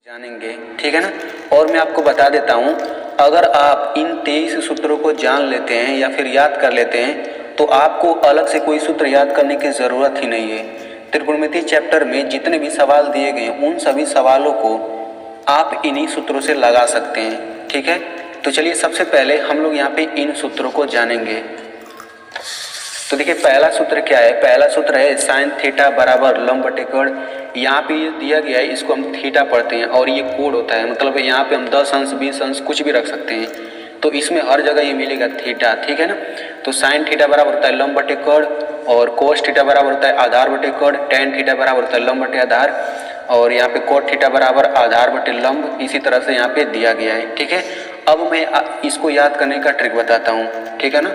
जानेंगे, ठीक है ना। और मैं आपको बता देता हूँ, अगर आप इन 23 सूत्रों को जान लेते हैं या फिर याद कर लेते हैं तो आपको अलग से कोई सूत्र याद करने की ज़रूरत ही नहीं है। त्रिकोणमिति चैप्टर में जितने भी सवाल दिए गए हैं उन सभी सवालों को आप इन्हीं सूत्रों से लगा सकते हैं, ठीक है। तो चलिए सबसे पहले हम लोग यहाँ पे इन सूत्रों को जानेंगे। तो देखिए पहला सूत्र क्या है, पहला सूत्र है साइन थीटा बराबर लंब बटे कोण। यहाँ पे ये दिया गया है, इसको हम थीटा पढ़ते हैं और ये कोण होता है, मतलब यहाँ पे हम 10 अंश 20 अंश कुछ भी रख सकते हैं, तो इसमें हर जगह ये मिलेगा थीटा, ठीक है ना। तो साइन थीटा बराबर होता है लंब बटे कोण और कोस थीटा बराबर होता है आधार बटे कोण, टेन थीटा बराबर होता है लंब बटे आधार और यहाँ पे कोट थीटा बराबर आधार बटे लंब, इसी तरह से यहाँ पे दिया गया है, ठीक है। अब मैं इसको याद करने का ट्रिक बताता हूँ, ठीक है ना।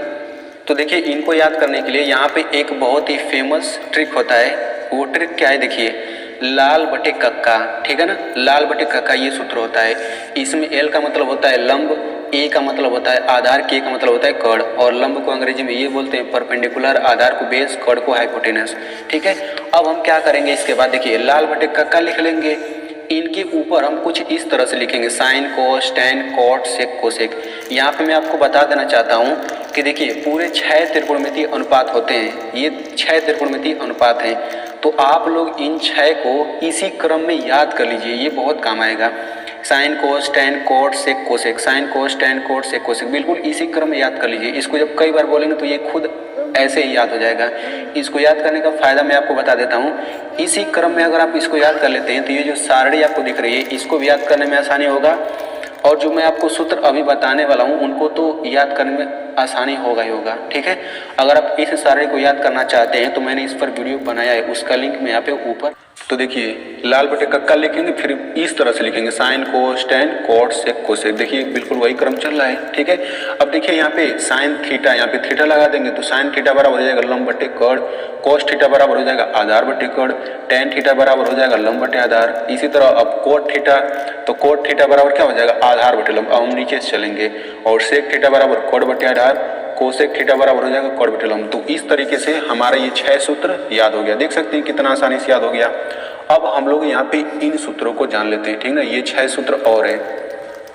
तो देखिए इनको याद करने के लिए यहाँ पे एक बहुत ही फेमस ट्रिक होता है। वो ट्रिक क्या है, देखिए लाल बटे कक्का, ठीक है ना। लाल बटे कक्का ये सूत्र होता है। इसमें एल का मतलब होता है लंब, ए का मतलब होता है आधार, के का मतलब होता है कोण और लंब को अंग्रेजी में ये बोलते हैं परपेंडिकुलर, आधार को बेस, कोण को हाइपोटेनस, ठीक है। अब हम क्या करेंगे, इसके बाद देखिए लाल बटे कक्का लिख लेंगे। इनके ऊपर हम कुछ इस तरह से लिखेंगे sine cos tan cot sec cosec. यहाँ पे मैं आपको बता देना चाहता हूँ कि देखिए पूरे 6 त्रिकोणमितीय अनुपात होते हैं, ये 6 त्रिकोणमितीय अनुपात हैं। तो आप लोग इन 6 को इसी क्रम में याद कर लीजिए, ये बहुत काम आएगा। Sine cos tan cot sec cosec, sine cos tan cot sec cosec, बिल्कुल इसी क्रम में याद कर लीजिए। इसको जब कई बार बोलेंगे तो ये खुद ऐसे ही याद हो जाएगा। इसको याद करने का फायदा मैं आपको बता देता हूँ, इसी क्रम में अगर आप इसको याद कर लेते हैं तो ये जो सारणी आपको दिख रही है इसको भी याद करने में आसानी होगा और जो मैं आपको सूत्र अभी बताने वाला हूँ उनको तो याद करने में आसानी होगा ही होगा, ठीक है। अगर आप इस सारणी को याद करना चाहते हैं तो मैंने इस पर वीडियो बनाया है, उसका लिंक मैं यहाँ पे ऊपर। तो देखिए लाल बटे कक्का लिखेंगे, फिर इस तरह से लिखेंगे sine cos tan cot sec cosec, देखिए बिल्कुल वही क्रम चल रहा है, ठीक है। अब देखिए यहाँ पे साइन थीटा, यहाँ पे थीटा लगा देंगे तो साइन थीटा बराबर हो जाएगा लंब बटे कोण, कोस थीटा बराबर हो जाएगा आधार बटे कोण, टेन थीटा बराबर हो जाएगा लंब बटे आधार। इसी तरह अब कोट थीटा, तो कोट थीटा बराबर क्या हो जाएगा आधार बटे लंब। अब हम नीचे से चलेंगे और सेक थीटा बराबर कोण बटे आधार, कोसेक थीटा बराबर हो जाएगा कोण बटे लंब। तो इस तरीके से हमारा ये 6 सूत्र याद हो गया, देख सकते हैं कितना आसानी से याद हो गया। अब हम लोग यहाँ पे इन सूत्रों को जान लेते हैं, ठीक ना। ये 6 सूत्र और है।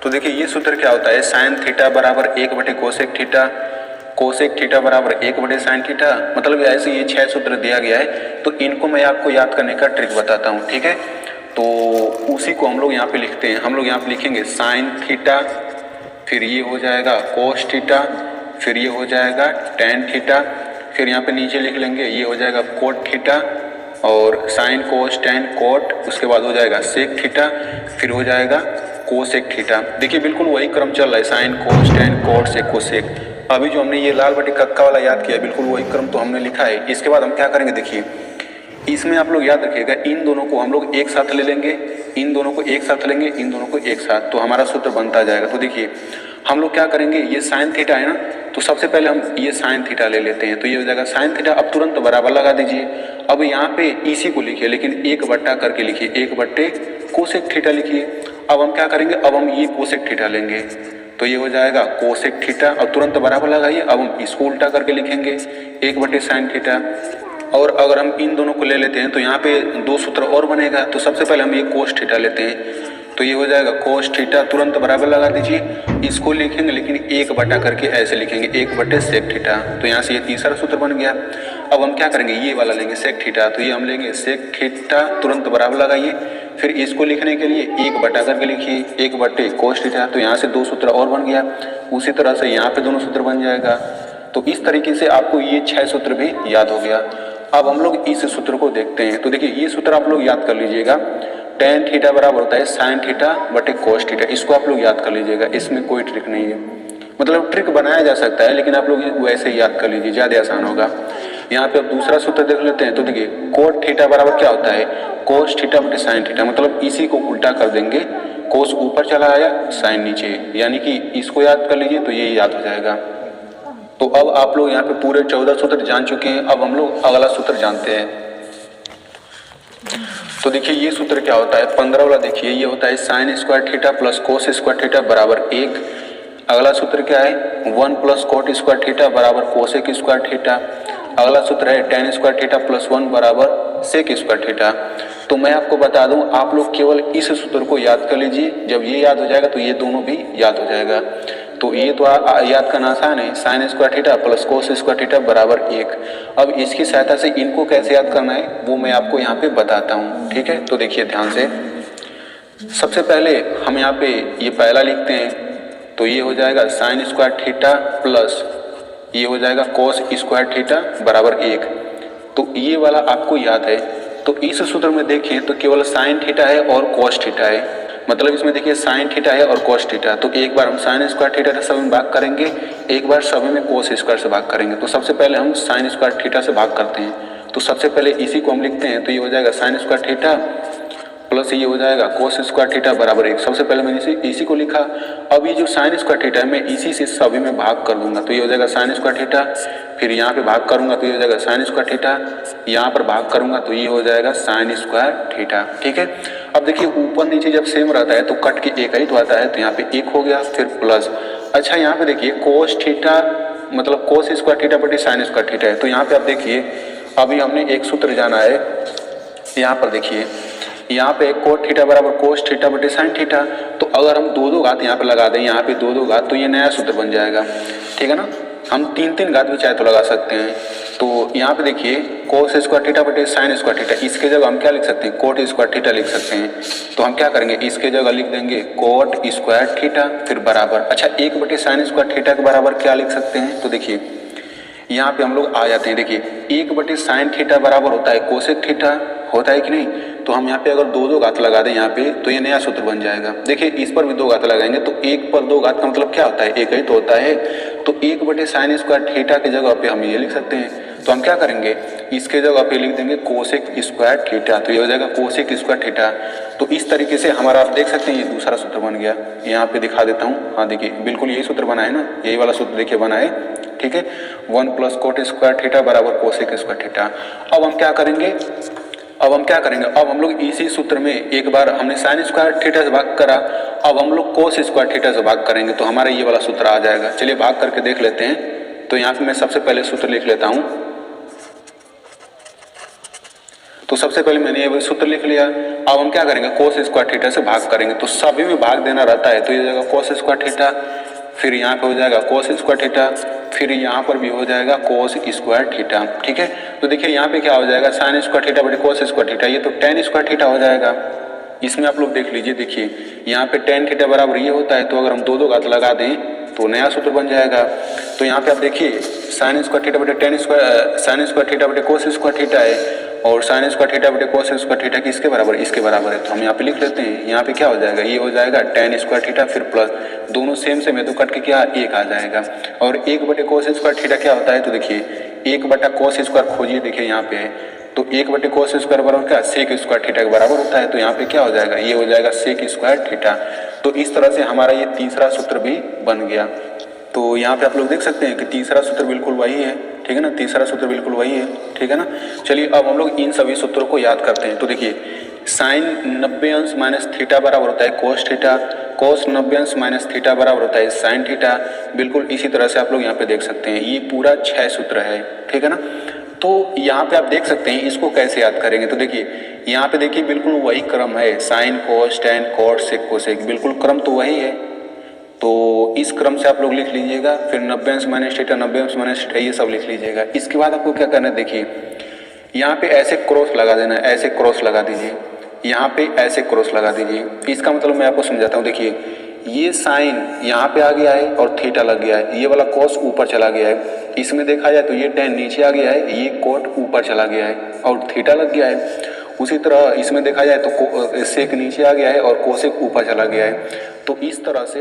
तो देखिए ये सूत्र क्या होता है, साइन थीटा बराबर 1 बटे कोसेक थीटा, कोसेक थीटा बराबर 1 बटे साइन थीटा, मतलब ऐसे ये 6 सूत्र दिया गया है। तो इनको मैं आपको याद करने का ट्रिक बताता हूँ, ठीक है। तो उसी को हम लोग यहाँ पे लिखते हैं। हम लोग यहाँ पे लिखेंगे साइन थीटा, फिर ये हो जाएगा कोस थीटा, फिर ये हो जाएगा टेन थीटा, फिर यहाँ पे नीचे लिख लेंगे ये हो जाएगा कोट थीटा और साइन कोस टेन कोट, उसके बाद हो जाएगा सेक थीटा, फिर हो जाएगा कोसेक थीटा। देखिए बिल्कुल वही क्रम चल रहा है, sine cos tan cot sec cosec. अभी जो हमने ये लाल बटे कक्का वाला याद किया बिल्कुल वही क्रम तो हमने लिखा है। इसके बाद हम क्या करेंगे, देखिए इसमें आप लोग याद रखिएगा इन दोनों को हम लोग एक साथ ले लेंगे, इन दोनों को एक साथ लेंगे, इन दोनों को एक साथ, तो हमारा सूत्र बनता जाएगा। तो देखिए हम लोग क्या करेंगे, ये साइन थीटा है ना, तो सबसे पहले हम ये साइन थीटा ले लेते हैं, तो ये हो जाएगा साइन थीटा। अब तुरंत बराबर लगा दीजिए। अब यहाँ पे इसी को लिखिए लेकिन 1 बट्टा करके लिखिए, 1 बट्टे कोसेक थीटा लिखिए। अब हम क्या करेंगे, अब हम ये कोसेक थीटा लेंगे तो ये हो जाएगा कोसेक थीटा और तुरंत बराबर लगाइए। अब हम इसको उल्टा करके लिखेंगे 1 बटे साइन थीटा। और अगर हम इन दोनों को ले लेते हैं तो यहाँ पे 2 सूत्र और बनेगा। तो सबसे पहले हम ये कोस थीटा लेते हैं तो ये हो जाएगा कोस थीटा, तुरंत बराबर लगा दीजिए। इसको लिखेंगे लेकिन 1 बटा करके ऐसे लिखेंगे 1 बटे सेक थीटा, तो यहाँ से ये तीसरा सूत्र बन गया। अब हम क्या करेंगे, ये वाला लेंगे सेक थीटा, तो ये हम लेंगे सेक थीटा, तुरंत बराबर लगाइए। फिर इसको लिखने के लिए 1 बटा करके लिखिए 1 बटे कोस थीटा, तो यहाँ से 2 सूत्र और बन गया। उसी तरह से यहाँ पे दोनों सूत्र बन जाएगा। तो इस तरीके से आपको ये 6 सूत्र भी याद हो गया। अब हम लोग इस सूत्र को देखते हैं। तो देखिए ये सूत्र आप लोग याद कर लीजिएगा, टेन थीटा बराबर होता है साइन थीटा बटे कोस थीटा। इसको आप लोग याद कर लीजिएगा, इसमें कोई ट्रिक नहीं है, मतलब ट्रिक बनाया जा सकता है लेकिन आप लोग वैसे ही याद कर लीजिए, ज़्यादा आसान होगा। यहाँ पे अब दूसरा सूत्र देख लेते हैं। तो देखिए कोट थीटा बराबर क्या होता है, कोस थीटा बटे साइन थीटा, मतलब इसी को उल्टा कर देंगे, कोस ऊपर चला आया साइन नीचे, यानी कि इसको याद कर लीजिए तो ये याद हो जाएगा। तो अब आप लोग यहाँ पे पूरे 14 सूत्र जान चुके हैं। अब हम लोग अगला सूत्र जानते हैं। तो देखिए ये सूत्र क्या होता है, 15 वाला देखिए, ये होता है sine square theta plus cos square theta बराबर 1। अगला सूत्र क्या है, 1 प्लस कोट स्क्वायर थीटा बराबर कोसेक स्क्वायर थीटा। अगला सूत्र है टेन स्क्वायर थीटा प्लस 1 बराबर सेक स्क्वायर थीटा। तो मैं आपको बता दूं, आप लोग केवल इस सूत्र को याद कर लीजिए। जब ये याद हो जाएगा तो ये दोनों भी याद हो जाएगा। तो ये तो याद करना आसान है, sine square theta plus cos square theta बराबर 1। अब इसकी सहायता से इनको कैसे याद करना है वो मैं आपको यहाँ पे बताता हूँ, ठीक है। तो देखिए ध्यान से, सबसे पहले हम यहाँ पे ये पहला लिखते हैं, तो ये हो जाएगा साइन स्क्वायर थीटा प्लस ये हो जाएगा कोस स्क्वायर थीटा बराबर 1। तो ये वाला आपको याद है। तो इस सूत्र में देखें तो केवल साइन थीटा है और कोस थीटा है, मतलब इसमें देखिए साइन थीटा है और कोस थीटा। तो एक बार हम साइन स्क्वायर थीटा से सभी में भाग करेंगे, एक बार सभी में कोस स्क्वायर से भाग करेंगे। तो सबसे पहले हम साइन स्क्वायर थीटा से भाग करते हैं। तो सबसे पहले इसी को हम लिखते हैं, तो ये हो जाएगा साइन स्क्वायर थीटा प्लस ये हो जाएगा कोस स्क्वायर थीटा बराबर 1। सबसे पहले मैंने इसी को लिखा। अब ये जो साइन स्क्वायर थीटा है मैं इसी से सभी में भाग कर दूंगा। तो ये हो जाएगा साइन स्क्वायर थीटा, फिर यहाँ पे भाग करूंगा तो ये हो जाएगा साइन स्क्वायर थीटा, यहाँ पर भाग करूंगा तो ये हो जाएगा साइन स्क्वायर थीटा, ठीक है। अब देखिए ऊपर नीचे जब सेम रहता है तो कट के एक ही तो आता है, तो यहाँ पे 1 हो गया, फिर प्लस। अच्छा यहाँ पे देखिए कोस थीटा मतलब कोस स्क्वायर थीटा बटे साइन स्क्वायर थीटा है। तो यहाँ पे आप देखिए अभी हमने एक सूत्र जाना है, यहाँ पर देखिए यहाँ पे कोट थीटा बराबर कोस थीटा बटे साइन थीटा। तो अगर हम दो घात यहाँ पे लगा दें, यहाँ पे दो घात, तो ये नया सूत्र बन जाएगा, ठीक है ना। हम 3 घात भी चाहे तो लगा सकते हैं। तो यहाँ पे देखिए कोस स्क्वायर थीटा बटे साइन स्क्वायर थीटा, इसके जगह हम क्या लिख सकते हैं, कोट स्क्वायर थीटा लिख सकते हैं। तो हम क्या करेंगे, इसके जगह लिख देंगे कोट स्क्वायर थीटा, फिर बराबर। अच्छा 1 बटे साइन स्क्वायर थीटा के बराबर क्या लिख सकते हैं, तो देखिए यहाँ पे हम लोग आ जाते हैं। देखिए 1 बटे साइन थीटा बराबर होता है कोसेक थीटा, होता है कि नहीं। तो हम यहाँ पे अगर दो घात लगा दें यहाँ पे तो ये नया सूत्र बन जाएगा। देखिए इस पर भी 2 घात लगाएंगे तो 1 पर 2 घात का मतलब क्या होता है, 1 ही तो होता है। तो 1 बटे साइन स्क्वायर थीटा की जगह पे हम ये लिख सकते हैं। तो हम क्या करेंगे, इसके जगह पे लिख देंगे कोसेक स्क्वायर थीटा, तो ये हो जाएगा कोसेक स्क्वायर थीटा। तो इस तरीके से हमारा आप देख सकते हैं ये दूसरा सूत्र बन गया। यहाँ पे दिखा देता हूँ, हाँ देखिए बिल्कुल यही सूत्र बना है ना, यही वाला सूत्र देखिए बना है, ठीक है। 1 प्लस कोट स्क्वायर थीटा बराबर कोसेक स्क्वायर थीटा। अब हम क्या करेंगे, अब हम लोग इसी सूत्र में एक बार हमने साइन स्क्वायर थीटा से भाग करा, अब हम लोग कोस स्क्वायर थीटा से भाग करेंगे तो हमारा ये वाला सूत्र आ जाएगा। चलिए भाग करके देख लेते हैं। तो यहाँ पे मैं सबसे पहले सूत्र लिख लेता हूँ। तो सबसे पहले मैंने ये सूत्र लिख लिया। अब हम क्या करेंगे, कोस स्क्वायर थीटा से भाग करेंगे। तो सभी में भाग देना रहता है, तो ये जाएगा कोस स्क्वायर थीटा, फिर यहाँ पे हो जाएगा कोस स्क्वायर थीटा, फिर यहाँ पर भी हो जाएगा कोस स्क्वायर थीटा, ठीक है। तो देखिए यहाँ पे क्या हो जाएगा, साइन स्क्वायर थीटा बटे कोस स्क्वायर थीटा, ये तो टेन स्क्वायर थीटा हो जाएगा। इसमें आप लोग देख लीजिए, देखिए यहाँ पे टेन थीटा बराबर ये होता है। तो अगर हम दो घात लगा दें तो नया सूत्र बन जाएगा। तो यहाँ पे आप देखिए साइन स्क्वायर थीटा बटे साइन स्क्वायर थीटा बटे कोस स्क्वायर थीटा है, और साइन स्क्वायर थीटा बटे कोस स्क्वायर थीटा किसके बराबर, इसके बराबर है। तो हम यहाँ पे लिख लेते हैं। यहाँ पे क्या हो जाएगा, ये हो जाएगा टेन स्क्वायर थीटा, फिर प्लस दोनों सेम है तो कट के क्या 1 आ जाएगा। और 1 बटे कोस स्क्वायर थीटा क्या होता है, तो देखिए 1 बटा कोस स्क्वायर खोजिए, देखिए यहाँ पे है। तो 1 बटे कोस स्क्वायर बराबर क्या, सेक स्क्वायर थीटा के बराबर होता है। तो यहाँ पे क्या हो जाएगा, ये हो जाएगा सेक स्क्वायर थीटा। तो इस तरह से हमारा ये तीसरा सूत्र भी बन गया। तो यहाँ पे आप लोग देख सकते हैं कि तीसरा सूत्र बिल्कुल वही है, ठीक है ना, तीसरा सूत्र बिल्कुल वही है, ठीक है ना। चलिए अब हम लोग इन सभी सूत्रों को याद करते हैं। तो देखिए साइन 90 अंश माइनस थीटा बराबर होता है कोस थीटा, कोस 90 अंश माइनस थीटा बराबर होता है साइन थीटा। बिल्कुल इसी तरह से आप लोग यहाँ पे देख सकते हैं, ये पूरा 6 सूत्र है, ठीक है ना। तो यहाँ पे आप देख सकते हैं इसको कैसे याद करेंगे। तो देखिए यहाँ पे देखिए बिल्कुल वही क्रम है, sine cos tan cot sec cosec, बिल्कुल क्रम तो वही है। तो इस क्रम से आप लोग लिख लीजिएगा। फिर 90 अंश माइनस थीटा, 90 अंश माइनस थीटा, ये सब लिख लीजिएगा। इसके बाद आपको क्या करना है, देखिए यहाँ पे ऐसे क्रॉस लगा देना है, ऐसे क्रॉस लगा दीजिए, यहाँ पे ऐसे क्रॉस लगा दीजिए। इसका मतलब मैं आपको समझाता हूँ। देखिए ये साइन यहाँ पे आ गया है और थीटा लग गया है, ये वाला कोस ऊपर चला गया है। इसमें देखा जाए तो ये टेन नीचे आ गया है, ये कोट ऊपर चला गया है और थीटा लग गया है। उसी तरह इसमें देखा जाए तो सेक नीचे आ गया है और कोसेक ऊपर चला गया है। तो इस तरह से